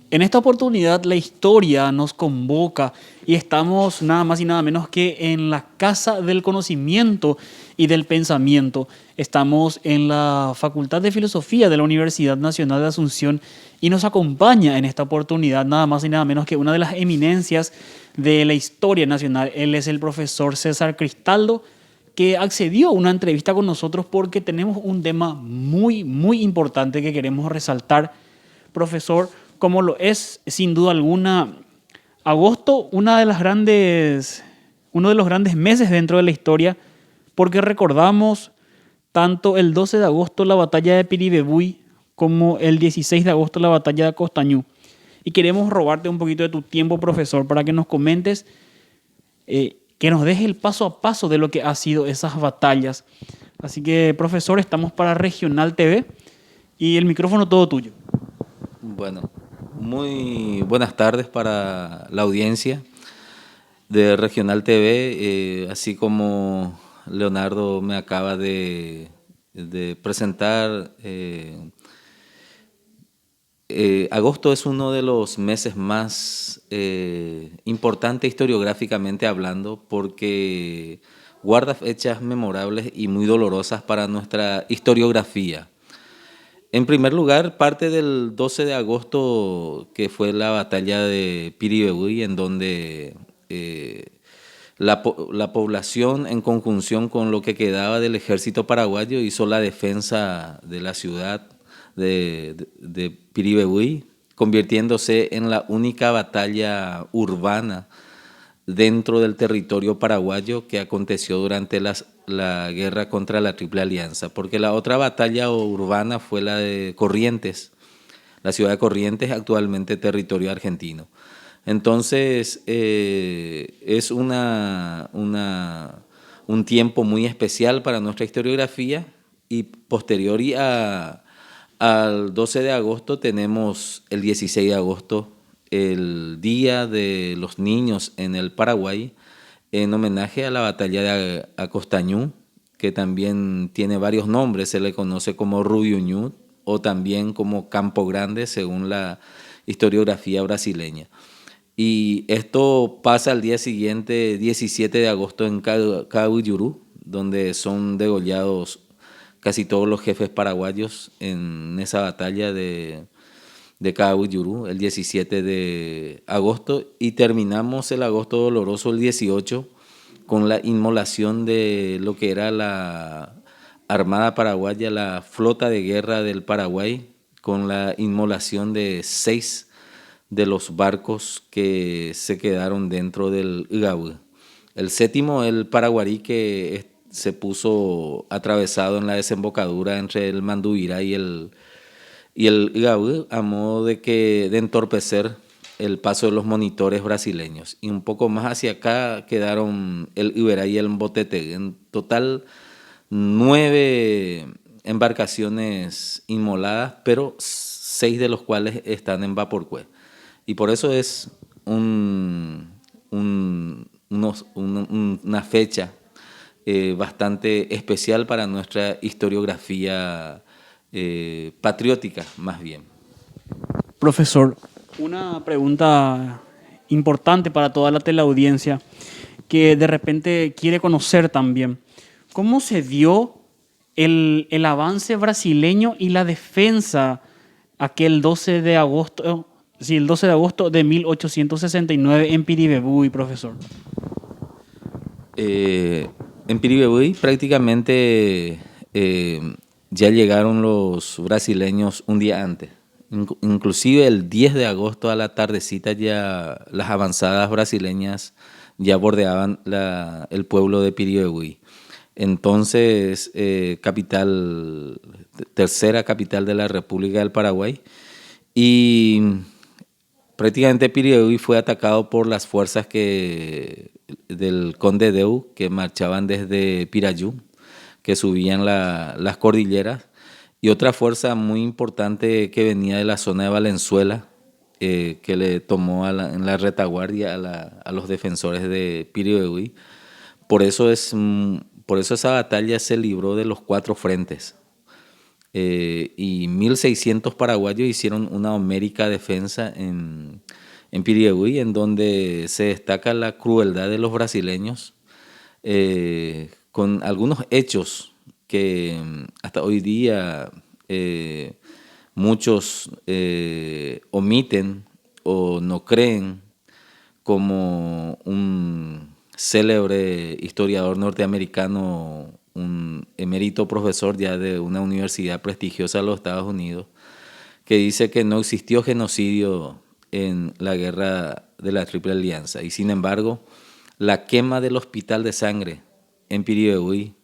En esta oportunidad la historia nos convoca y estamos nada más y nada menos que en la Casa del Conocimiento y del Pensamiento. Estamos en la Facultad de Filosofía de la Universidad Nacional de Asunción y nos acompaña en esta oportunidad nada más y nada menos que una de las eminencias de la historia nacional. Él es el profesor César Cristaldo, que accedió a una entrevista con nosotros porque tenemos un tema muy importante que queremos resaltar, profesor, como lo es sin duda alguna agosto, uno de los grandes meses dentro de la historia, porque recordamos tanto el 12 de agosto la batalla de Piribebuy como el 16 de agosto la batalla de Costañú. Y queremos robarte un poquito de tu tiempo, profesor, para que nos comentes, que nos deje el paso a paso de lo que ha sido esas batallas. Así que, profesor, estamos para Regional TV y el micrófono todo tuyo. Bueno, muy buenas tardes para la audiencia de Regional TV, así como Leonardo me acaba de presentar. Agosto es uno de los meses más importantes historiográficamente hablando porque guarda fechas memorables y muy dolorosas para nuestra historiografía. En primer lugar, parte del 12 de agosto, que fue la batalla de Piribebuy, en donde la población, en conjunción con lo que quedaba del ejército paraguayo, hizo la defensa de la ciudad de Piribebuy, convirtiéndose en la única batalla urbana dentro del territorio paraguayo que aconteció durante la guerra contra la Triple Alianza, porque la otra batalla urbana fue la de Corrientes, la ciudad de Corrientes, actualmente territorio argentino. Entonces, es un tiempo muy especial para nuestra historiografía y posterior al 12 de agosto tenemos el 16 de agosto, el Día de los Niños en el Paraguay, en homenaje a la batalla de Acostañú, que también tiene varios nombres, se le conoce como Rubiuñú o también como Campo Grande, según la historiografía brasileña. Y esto pasa al día siguiente, 17 de agosto, en Cauyurú, donde son degollados casi todos los jefes paraguayos en esa batalla de Cauyurú, el 17 de agosto, y terminamos el agosto doloroso el 18 con la inmolación de lo que era la Armada Paraguaya, la Flota de Guerra del Paraguay, con la inmolación de 6 de los barcos que se quedaron dentro del Igaú. El séptimo, el Paraguarí, que se puso atravesado en la desembocadura entre el Mandubirá y el Igaú, a modo de entorpecer el paso de los monitores brasileños. Y un poco más hacia acá quedaron el Iberá y el Mbotete. En total, 9 embarcaciones inmoladas, pero 6 de los cuales están en Vaporcue. Y por eso es una fecha bastante especial para nuestra historiografía patriótica, más bien. Profesor, una pregunta importante para toda la teleaudiencia que de repente quiere conocer también. ¿Cómo se dio el avance brasileño y la defensa aquel 12 de agosto, sí, el 12 de agosto de 1869 en Piribebuy, profesor? En Piribebuy prácticamente ya llegaron los brasileños un día antes. Inclusive el 10 de agosto a la tardecita ya las avanzadas brasileñas ya bordeaban el pueblo de Piribebuy. Entonces, tercera capital de la República del Paraguay, y prácticamente Piribebuy fue atacado por las fuerzas del Conde Deu, que marchaban desde Pirayú, que subían las cordilleras, y otra fuerza muy importante que venía de la zona de Valenzuela, que le tomó en la retaguardia a los defensores de Piribebuy. Por eso esa batalla se libró de los cuatro frentes. Y 1.600 paraguayos hicieron una homérica defensa en Piribebuy, en donde se destaca la crueldad de los brasileños, con algunos hechos que hasta hoy día muchos omiten o no creen, como un célebre historiador norteamericano, un emérito profesor ya de una universidad prestigiosa de los Estados Unidos, que dice que no existió genocidio en la guerra de la Triple Alianza. Y sin embargo, la quema del hospital de sangre en Piribebuy,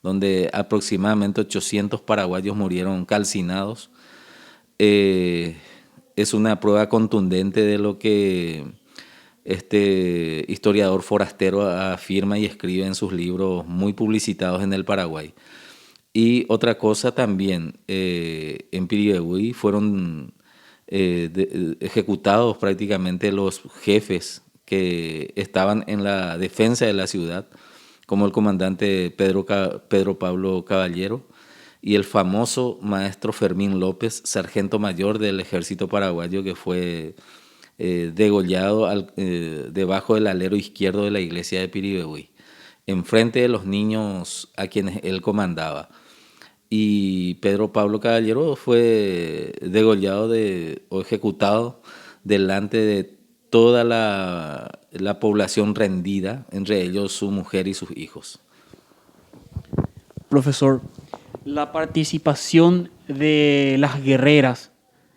donde aproximadamente 800 paraguayos murieron calcinados, es una prueba contundente de lo que este historiador forastero afirma y escribe en sus libros muy publicitados en el Paraguay. Y otra cosa también, en Piribebuy fueron ejecutados prácticamente los jefes que estaban en la defensa de la ciudad, como el comandante Pedro Pablo Caballero y el famoso maestro Fermín López, sargento mayor del ejército paraguayo, que fue degollado debajo del alero izquierdo de la iglesia de Piribebuy, enfrente de los niños a quienes él comandaba. Y Pedro Pablo Caballero fue degollado o ejecutado delante de toda la población rendida, entre ellos su mujer y sus hijos. Profesor, la participación de las guerreras,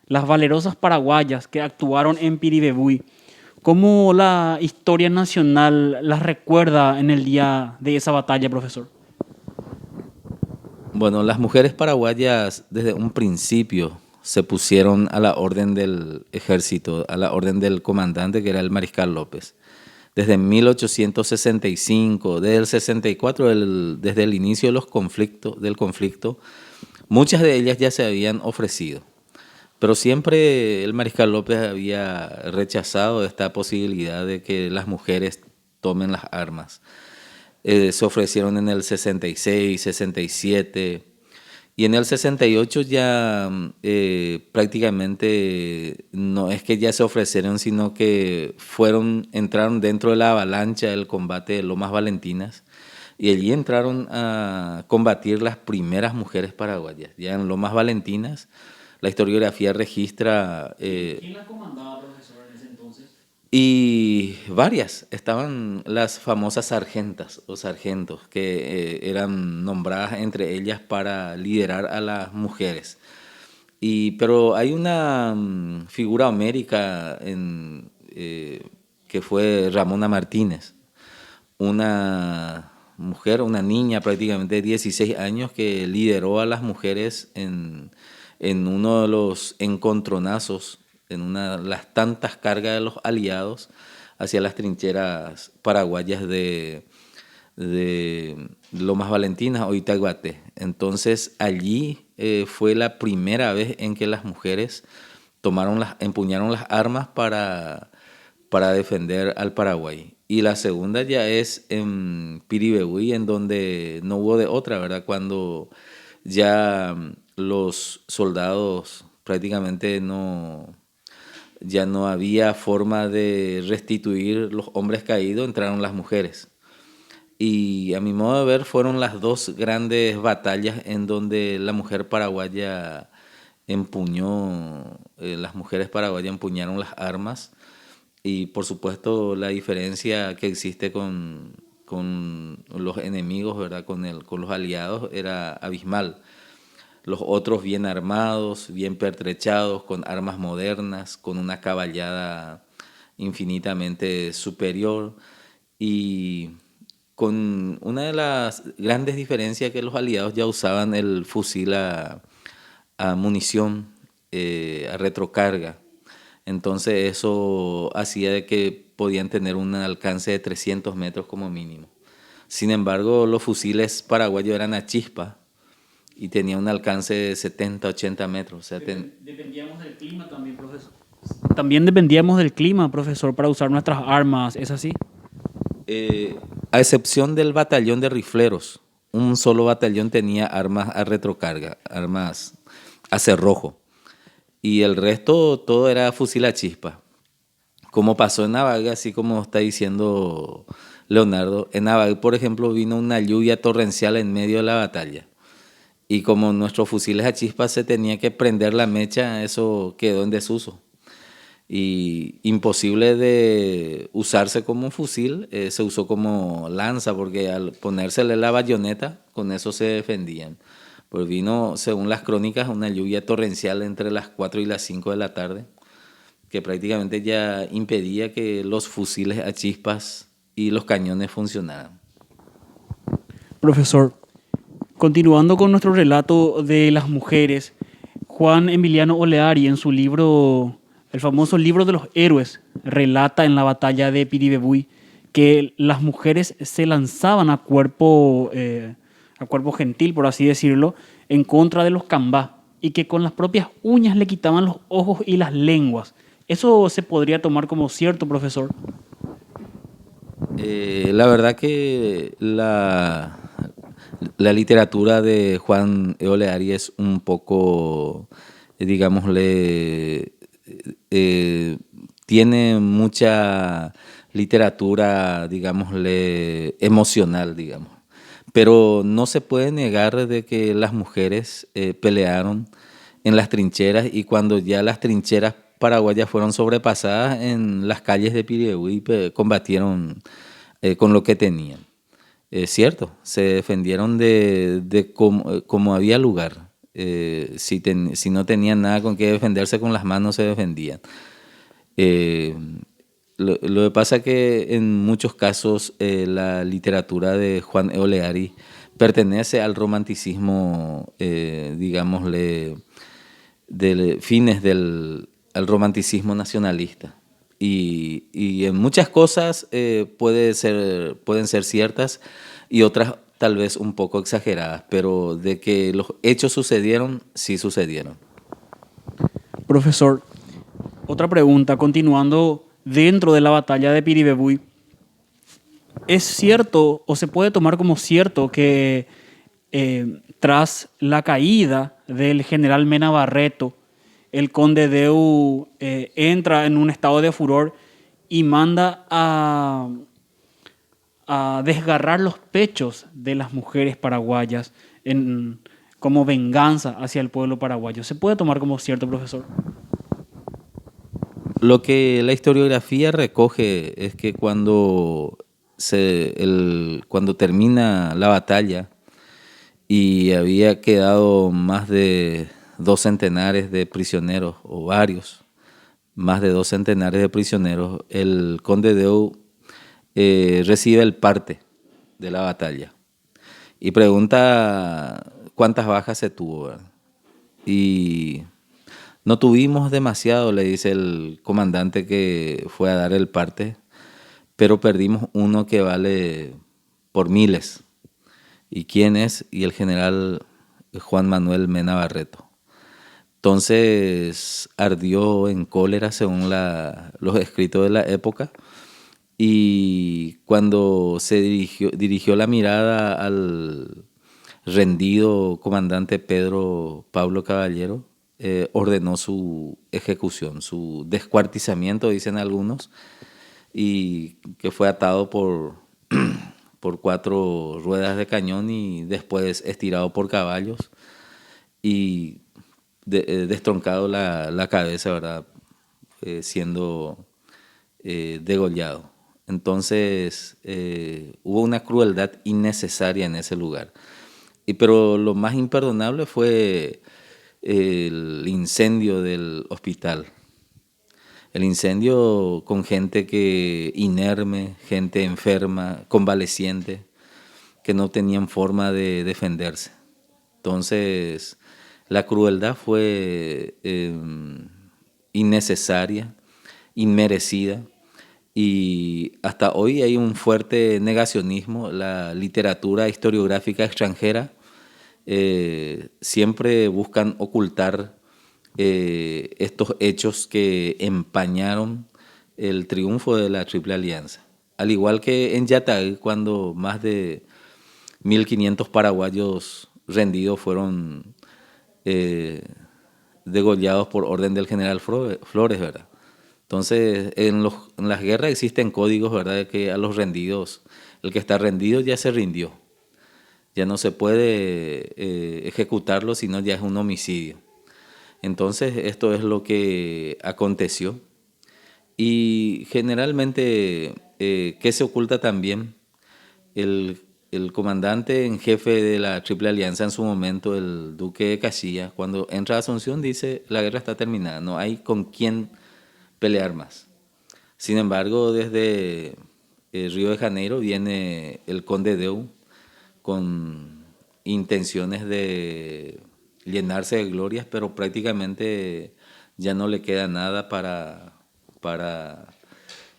las valerosas paraguayas que actuaron en Piribebuy, ¿cómo la historia nacional las recuerda en el día de esa batalla, profesor? Bueno, las mujeres paraguayas desde un principio se pusieron a la orden del ejército, a la orden del comandante, que era el mariscal López. Desde 1865, desde el 64, desde el inicio de del conflicto, muchas de ellas ya se habían ofrecido. Pero siempre el mariscal López había rechazado esta posibilidad de que las mujeres tomen las armas. Se ofrecieron en el 66, 67 y en el 68 ya prácticamente no es que ya se ofrecieron, sino que entraron dentro de la avalancha del combate de Lomas Valentinas y allí entraron a combatir las primeras mujeres paraguayas. Ya en Lomas Valentinas la historiografía registra... ¿Quién la comandaba, profesor, en ese entonces? Y varias, estaban las famosas sargentas o sargentos que eran nombradas entre ellas para liderar a las mujeres. Pero hay una figura homérica que fue Ramona Martínez, una mujer, una niña prácticamente de 16 años que lideró a las mujeres en uno de los encontronazos, en una de las tantas cargas de los aliados hacia las trincheras paraguayas de Lomas Valentinas o Itaguaté. Entonces allí fue la primera vez en que las mujeres empuñaron las armas para defender al Paraguay. Y la segunda ya es en Piribebuy, en donde no hubo de otra, ¿verdad? Cuando ya los soldados prácticamente ya no había forma de restituir los hombres caídos, entraron las mujeres. Y a mi modo de ver fueron las dos grandes batallas en donde la mujer paraguaya las mujeres paraguayas empuñaron las armas. Y por supuesto la diferencia que existe con los enemigos, ¿verdad? Con los aliados era abismal. Los otros bien armados, bien pertrechados, con armas modernas, con una caballada infinitamente superior y con una de las grandes diferencias que los aliados ya usaban el fusil a munición, a retrocarga. Entonces eso hacía de que podían tener un alcance de 300 metros como mínimo. Sin embargo, los fusiles paraguayos eran a chispa y tenía un alcance de 70, 80 metros. O sea, Dependíamos del clima también, profesor. También dependíamos del clima, profesor, para usar nuestras armas, ¿es así? A excepción del batallón de rifleros, un solo batallón tenía armas a retrocarga, armas a cerrojo, y el resto todo era fusil a chispa. Como pasó en Navague, así como está diciendo Leonardo, en Navague, por ejemplo, vino una lluvia torrencial en medio de la batalla. Y como nuestros fusiles a chispa se tenía que prender la mecha, eso quedó en desuso. Y imposible de usarse como un fusil, se usó como lanza, porque al ponérsele la bayoneta, con eso se defendían. Pues vino, según las crónicas, una lluvia torrencial entre las 4 y las 5 de la tarde, que prácticamente ya impedía que los fusiles a chispas y los cañones funcionaran. Profesor, continuando con nuestro relato de las mujeres, Juan Emiliano Oleari en su libro, el famoso libro de los héroes, relata en la batalla de Piribebuy que las mujeres se lanzaban a cuerpo gentil, por así decirlo, en contra de los cambá y que con las propias uñas le quitaban los ojos y las lenguas. ¿Eso se podría tomar como cierto, profesor? La verdad que la literatura de Juan Oleari es un poco, digámosle, tiene mucha literatura, digámosle, emocional, digamos. Pero no se puede negar de que las mujeres pelearon en las trincheras y cuando ya las trincheras paraguayas fueron sobrepasadas en las calles de Piribebuy, combatieron con lo que tenían. Es cierto, se defendieron de como había lugar. Si no tenían nada con qué defenderse, con las manos se defendían. Eh, lo que pasa es que en muchos casos la literatura de Juan Oleari pertenece al romanticismo, digámosle, fines al romanticismo nacionalista. Y en muchas cosas pueden ser ciertas y otras tal vez un poco exageradas, pero de que los hechos sucedieron, sí sucedieron. Profesor, otra pregunta, continuando dentro de la batalla de Piribebuy, ¿es cierto o se puede tomar como cierto que tras la caída del general Mena Barreto, el conde Deu entra en un estado de furor y manda a desgarrar los pechos de las mujeres paraguayas como venganza hacia el pueblo paraguayo? ¿Se puede tomar como cierto, profesor? Lo que la historiografía recoge es que cuando termina la batalla y había quedado más de 2 centenares de prisioneros, o varios, más de 2 centenares de prisioneros, el conde Deu recibe el parte de la batalla y pregunta cuántas bajas se tuvo, ¿verdad? Y no tuvimos demasiado, le dice el comandante que fue a dar el parte, pero perdimos uno que vale por miles. ¿Y quién es? Y el general Juan Manuel Mena Barreto. Entonces ardió en cólera según los escritos de la época y cuando dirigió la mirada al rendido comandante Pedro Pablo Caballero, ordenó su ejecución, su descuartizamiento, dicen algunos, y que fue atado por 4 ruedas de cañón y después estirado por caballos y destroncado la cabeza, ¿verdad? Siendo degollado. Entonces hubo una crueldad innecesaria en ese lugar. Pero lo más imperdonable fue el incendio del hospital. El incendio con gente inerme, gente enferma, convaleciente, que no tenían forma de defenderse. Entonces, la crueldad fue innecesaria, inmerecida, y hasta hoy hay un fuerte negacionismo. La literatura historiográfica extranjera siempre buscan ocultar estos hechos que empañaron el triunfo de la Triple Alianza. Al igual que en Yatay, cuando más de 1.500 paraguayos rendidos fueron degollados por orden del general Flores, ¿verdad? Entonces, en las guerras existen códigos, ¿verdad?, de que a los rendidos, el que está rendido ya se rindió. Ya no se puede ejecutarlo, sino ya es un homicidio. Entonces, esto es lo que aconteció. Y generalmente, ¿qué se oculta también? El comandante en jefe de la Triple Alianza en su momento, el duque de Caxias, cuando entra a Asunción dice, la guerra está terminada, no hay con quién pelear más. Sin embargo, desde Río de Janeiro viene el conde Deu con intenciones de llenarse de glorias, pero prácticamente ya no le queda nada para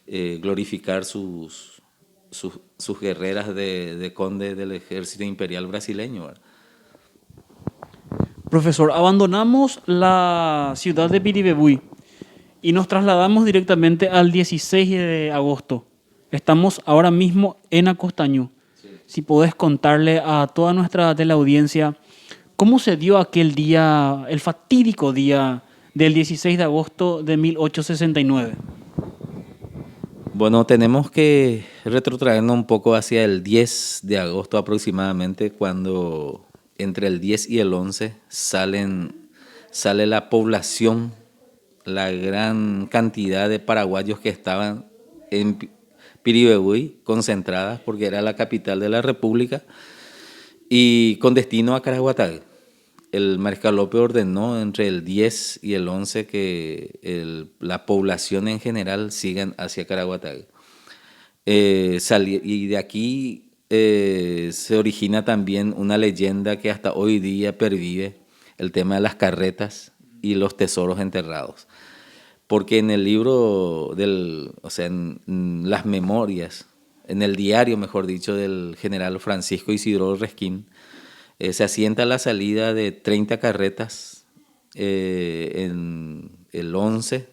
glorificar sus guerreras de conde del ejército imperial brasileño, ¿verdad? Profesor, abandonamos la ciudad de Piribebuy y nos trasladamos directamente al 16 de agosto. Estamos ahora mismo en Acostañú. Si podés contarle a toda nuestra teleaudiencia cómo se dio aquel día, el fatídico día del 16 de agosto de 1869. Bueno, tenemos que retrotraernos un poco hacia el 10 de agosto aproximadamente, cuando entre el 10 y el 11 sale la población, la gran cantidad de paraguayos que estaban en Piribebuy, concentradas porque era la capital de la República, y con destino a Caraguatá. El mariscal López ordenó entre el 10 y el 11 que la población en general sigan hacia Caraguatá. Y de aquí se origina también una leyenda que hasta hoy día pervive, el tema de las carretas y los tesoros enterrados. Porque en el libro, o sea, en las memorias, en el diario, mejor dicho, del general Francisco Isidro Resquín, se asienta la salida de 30 carretas en el 11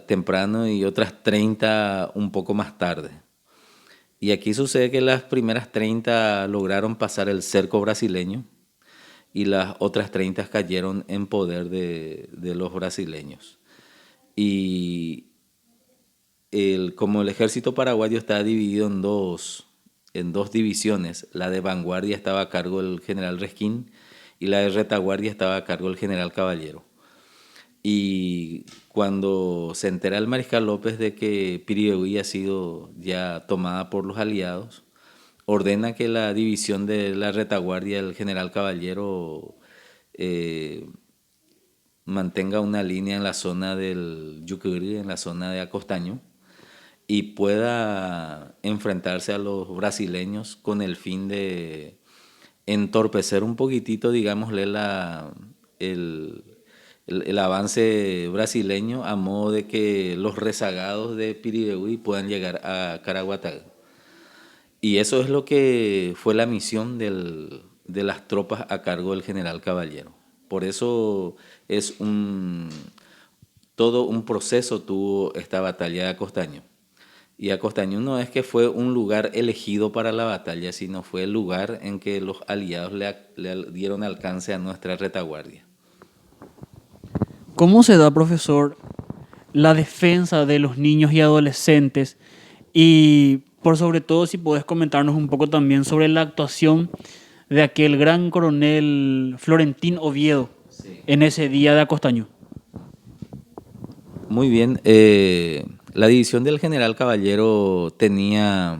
temprano y otras 30 un poco más tarde. Y aquí sucede que las primeras 30 lograron pasar el cerco brasileño y las otras 30 cayeron en poder de los brasileños. Y como el ejército paraguayo está dividido en dos divisiones, la de vanguardia estaba a cargo del general Resquín y la de retaguardia estaba a cargo del general Caballero. Y cuando se entera el mariscal López de que Piribebuy ha sido ya tomada por los aliados, ordena que la división de la retaguardia del general Caballero mantenga una línea en la zona del Yucurí, en la zona de Acostaño, y pueda enfrentarse a los brasileños con el fin de entorpecer un poquitito, digámosle, el avance brasileño, a modo de que los rezagados de Piribebuy puedan llegar a Caraguatá. Y eso es lo que fue la misión de las tropas a cargo del general Caballero. Por eso todo un proceso tuvo esta batalla de Acostaño. Y Acostañú no es que fue un lugar elegido para la batalla, sino fue el lugar en que los aliados le dieron alcance a nuestra retaguardia. ¿Cómo se da, profesor, la defensa de los niños y adolescentes? Y por sobre todo, si podés comentarnos un poco también sobre la actuación de aquel gran coronel Florentín Oviedo en ese día de Acostañú. Muy bien. La división del general Caballero tenía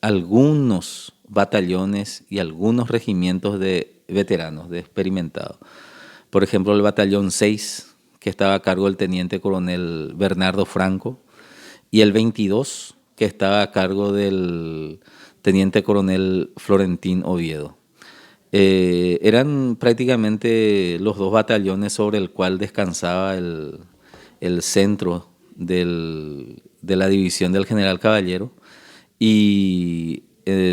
algunos batallones y algunos regimientos de veteranos, de experimentados. Por ejemplo, el batallón 6, que estaba a cargo del teniente coronel Bernardo Franco, y el 22, que estaba a cargo del teniente coronel Florentín Oviedo. Eran prácticamente los dos batallones sobre el cual descansaba el centro de la división del general Caballero, y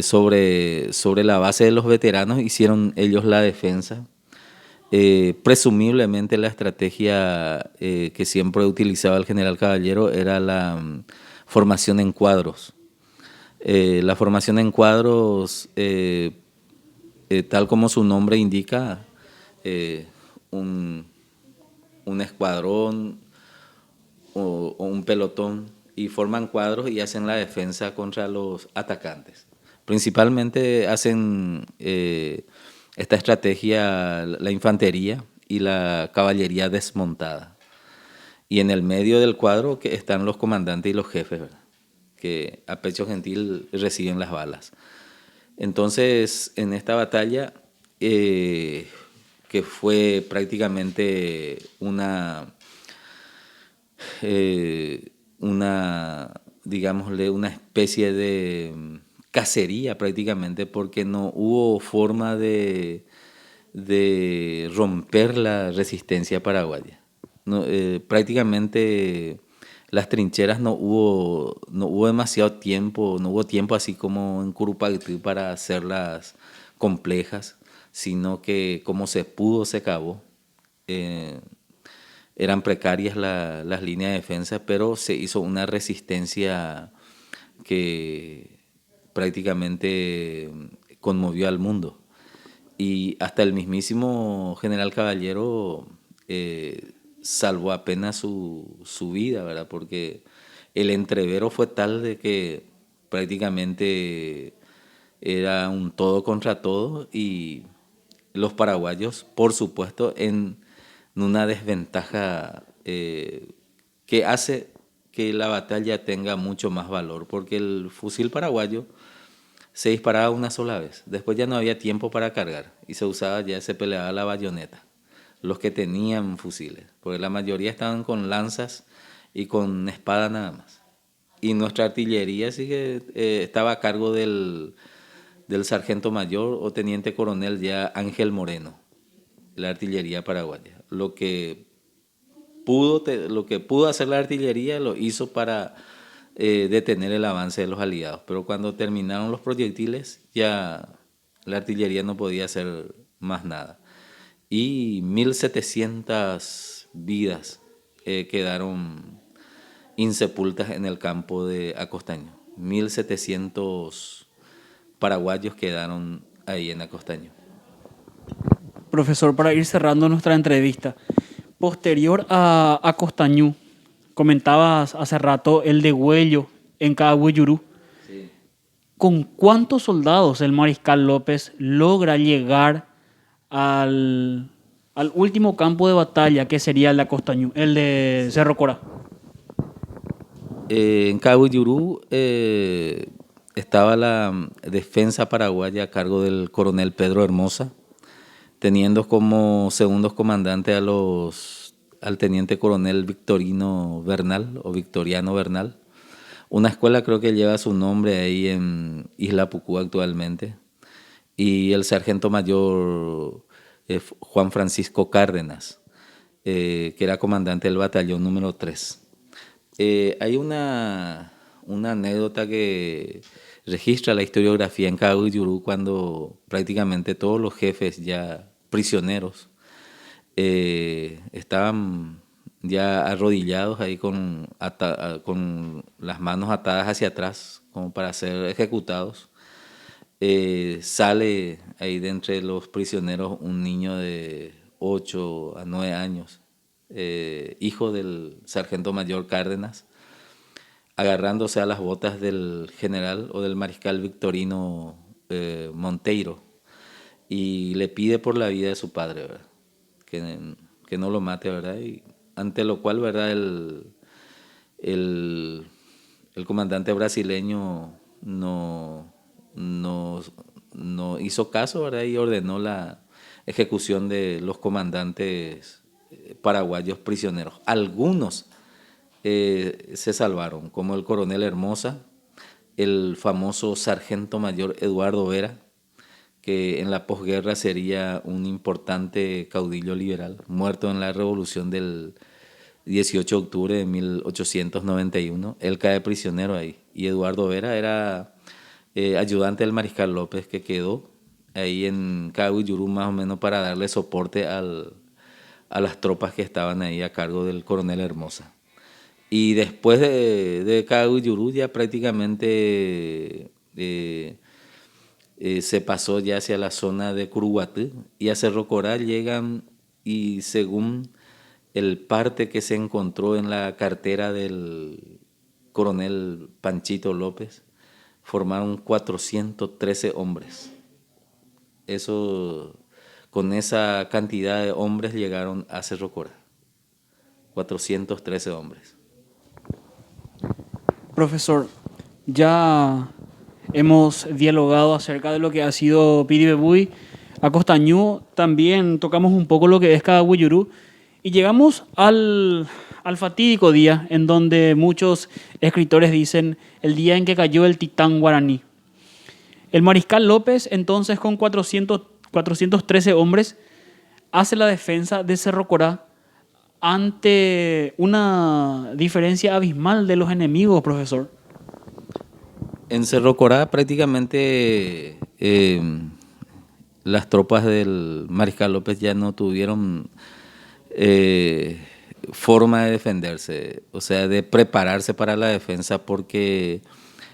sobre la base de los veteranos hicieron ellos la defensa Presumiblemente la estrategia que siempre utilizaba el general Caballero era la formación en cuadros. La formación en cuadros, tal como su nombre indica, eh, un, un escuadrón o un pelotón, y forman cuadros y hacen la defensa contra los atacantes. Principalmente hacen esta estrategia la infantería y la caballería desmontada. Y en el medio del cuadro que están los comandantes y los jefes, ¿verdad? Que a pecho gentil reciben las balas. Entonces, en esta batalla, que fue prácticamente digámosle, una especie de cacería prácticamente, porque no hubo forma de romper la resistencia paraguaya. No, prácticamente las trincheras no hubo demasiado tiempo, no hubo tiempo así como en Curupaytí para hacerlas complejas, sino que como se pudo, se acabó. Eh, Eran precarias las líneas de defensa, pero se hizo una resistencia que prácticamente conmovió al mundo. Y hasta el mismísimo general Caballero salvó apenas su vida, ¿verdad? Porque el entrevero fue tal de que prácticamente era un todo contra todo, y los paraguayos, por supuesto, en una desventaja que hace que la batalla tenga mucho más valor, porque el fusil paraguayo se disparaba una sola vez, después ya no había tiempo para cargar y se peleaba la bayoneta, los que tenían fusiles, porque la mayoría estaban con lanzas y con espada nada más. Y nuestra artillería sí que estaba a cargo del sargento mayor o teniente coronel ya Ángel Moreno, la artillería paraguaya. Lo que pudo hacer la artillería lo hizo para detener el avance de los aliados. Pero cuando terminaron los proyectiles, ya la artillería no podía hacer más nada. Y 1.700 vidas quedaron insepultas en el campo de Acostaño. 1.700 paraguayos quedaron ahí en Acostaño. Profesor, para ir cerrando nuestra entrevista, posterior a Costañú, comentabas hace rato el degüello en Caagüeyurú. Sí. ¿Con cuántos soldados el mariscal López logra llegar al último campo de batalla, que sería el de Costañú, el de Cerro Corá? En Caagüeyurú estaba la defensa paraguaya a cargo del coronel Pedro Hermosa, teniendo como segundos comandantes al teniente coronel Victorino Bernal o Victoriano Bernal. Una escuela creo que lleva su nombre ahí en Isla Pucú actualmente. Y el sargento mayor Juan Francisco Cárdenas, que era comandante del batallón número 3. Hay una anécdota que registra la historiografía en Caagüeyurú, cuando prácticamente todos los jefes ya prisioneros estaban ya arrodillados ahí con las manos atadas hacia atrás como para ser ejecutados. Sale ahí de entre los prisioneros un niño de 8 a 9 años, hijo del sargento mayor Cárdenas, agarrándose a las botas del general o del mariscal Victorino Monteiro, y le pide por la vida de su padre, ¿verdad? Que no lo mate, ¿verdad? Y ante lo cual, ¿verdad? El, el comandante brasileño no hizo caso, ¿verdad? Y ordenó la ejecución de los comandantes paraguayos prisioneros. Algunos se salvaron, como el coronel Hermosa, el famoso sargento mayor Eduardo Vera, que en la posguerra sería un importante caudillo liberal, muerto en la revolución del 18 de octubre de 1891. Él cae prisionero ahí. Y Eduardo Vera era ayudante del mariscal López, que quedó ahí en Cabuyurú, más o menos para darle soporte a las tropas que estaban ahí a cargo del coronel Hermosa. Y después de Cabuyurú ya prácticamente se pasó ya hacia la zona de Curuguatí y a Cerro Coral llegan y según el parte que se encontró en la cartera del coronel Panchito López, formaron 413 hombres. Eso, con esa cantidad de hombres llegaron a Cerro Coral. 413 hombres. Profesor, ya hemos dialogado acerca de lo que ha sido Piribebuy, Acostañú, también tocamos un poco lo que es Caagüeyurú y llegamos al fatídico día en donde muchos escritores dicen el día en que cayó el titán guaraní. El mariscal López, entonces con 413 hombres, hace la defensa de Cerro Corá ante una diferencia abismal de los enemigos, profesor. En Cerro Corá prácticamente las tropas del Mariscal López ya no tuvieron forma de defenderse, o sea, de prepararse para la defensa, porque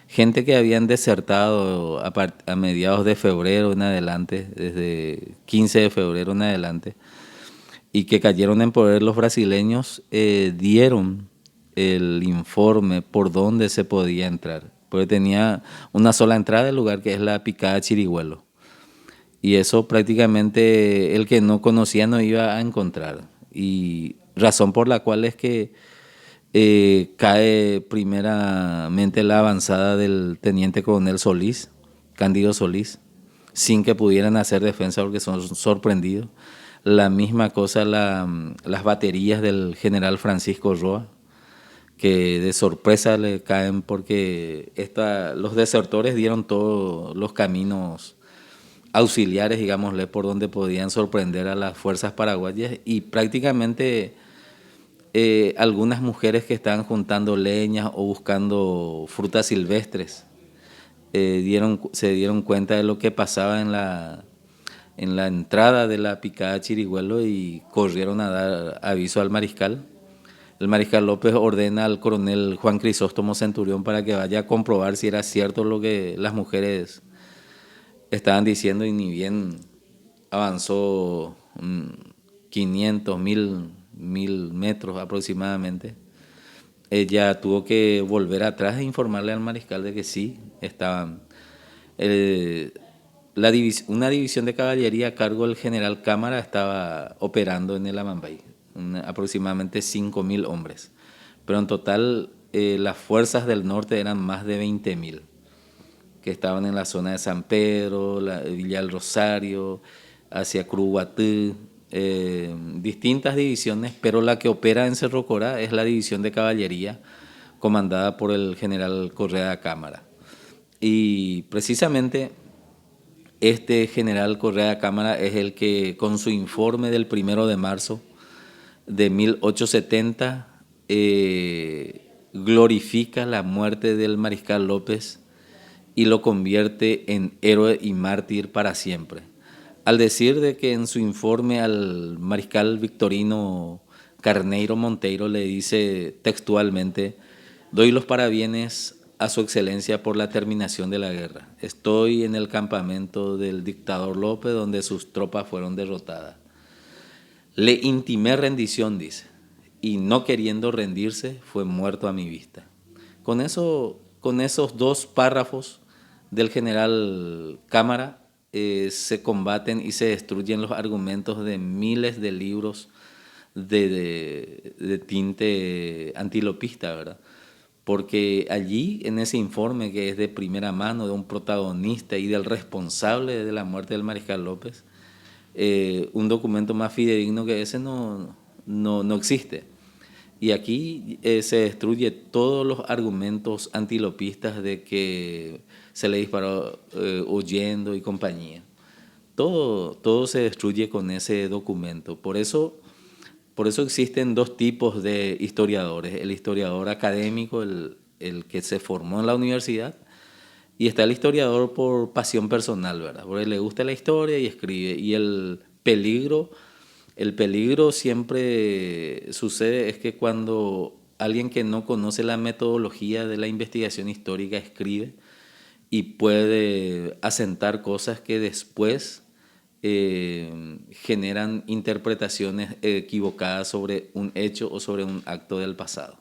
gente que habían desertado a mediados de febrero en adelante, desde 15 de febrero en adelante, y que cayeron en poder los brasileños, dieron el informe por dónde se podía entrar, porque tenía una sola entrada del lugar, que es la picada Chirigüelo. Y eso prácticamente el que no conocía no iba a encontrar. Y razón por la cual es que cae primeramente la avanzada del teniente coronel Solís, Cándido Solís, sin que pudieran hacer defensa porque son sorprendidos. La misma cosa las baterías del general Francisco Roa, que de sorpresa le caen porque los desertores dieron todos los caminos auxiliares, digámosle, por donde podían sorprender a las fuerzas paraguayas, y prácticamente algunas mujeres que estaban juntando leñas o buscando frutas silvestres se dieron cuenta de lo que pasaba en la entrada de la picada Chirigüelo y corrieron a dar aviso al mariscal. El mariscal López ordena al coronel Juan Crisóstomo Centurión para que vaya a comprobar si era cierto lo que las mujeres estaban diciendo, y ni bien avanzó 500, 1000 metros aproximadamente, ella tuvo que volver atrás e informarle al mariscal de que sí, estaban una división de caballería a cargo del general Cámara estaba operando en el Amambay, aproximadamente 5.000 hombres, pero en total las fuerzas del norte eran más de 20.000 que estaban en la zona de San Pedro, Villa del Rosario, hacia Curuguatí, distintas divisiones, pero la que opera en Cerro Corá es la división de caballería comandada por el general Correa de Cámara. Y precisamente este general Correa de Cámara es el que, con su informe del 1 de marzo de 1870, glorifica la muerte del mariscal López y lo convierte en héroe y mártir para siempre, al decir de que en su informe al mariscal Victorino Carneiro Monteiro le dice textualmente: doy los parabienes a su excelencia por la terminación de la guerra. Estoy en el campamento del dictador López, donde sus tropas fueron derrotadas. Le intimé rendición, dice, y no queriendo rendirse, fue muerto a mi vista. Con esos dos párrafos del general Cámara se combaten y se destruyen los argumentos de miles de libros de tinte antilopista, ¿verdad? Porque allí, en ese informe que es de primera mano de un protagonista y del responsable de la muerte del mariscal López, un documento más fidedigno que ese no existe. Y aquí se destruye todos los argumentos antilopistas de que se le disparó huyendo y compañía. Todo se destruye con ese documento. Por eso existen dos tipos de historiadores: el historiador académico, el que se formó en la universidad, Y está el historiador por pasión personal, ¿verdad? Porque le gusta la historia y escribe. Y el peligro siempre sucede es que cuando alguien que no conoce la metodología de la investigación histórica escribe y puede asentar cosas que después generan interpretaciones equivocadas sobre un hecho o sobre un acto del pasado.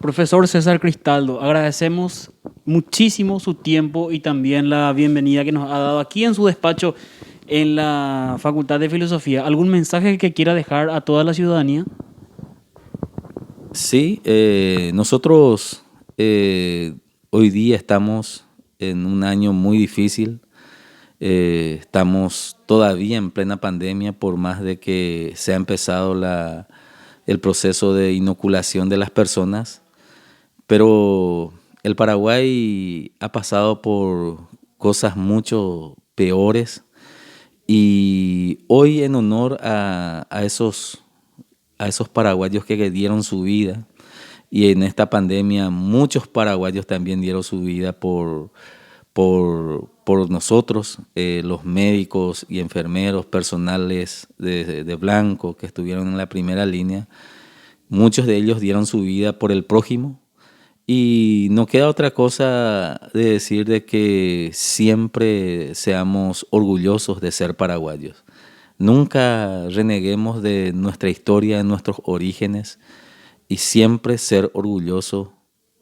Profesor César Cristaldo, agradecemos muchísimo su tiempo y también la bienvenida que nos ha dado aquí en su despacho en la Facultad de Filosofía. ¿Algún mensaje que quiera dejar a toda la ciudadanía? Sí, nosotros hoy día estamos en un año muy difícil. Estamos todavía en plena pandemia, por más de que se ha empezado el proceso de inoculación de las personas, pero el Paraguay ha pasado por cosas mucho peores y hoy en honor a esos paraguayos que dieron su vida, y en esta pandemia muchos paraguayos también dieron su vida por nosotros, los médicos y enfermeros, personales de blanco que estuvieron en la primera línea. Muchos de ellos dieron su vida por el prójimo y no queda otra cosa de decir de que siempre seamos orgullosos de ser paraguayos. Nunca reneguemos de nuestra historia, de nuestros orígenes y siempre ser orgullosos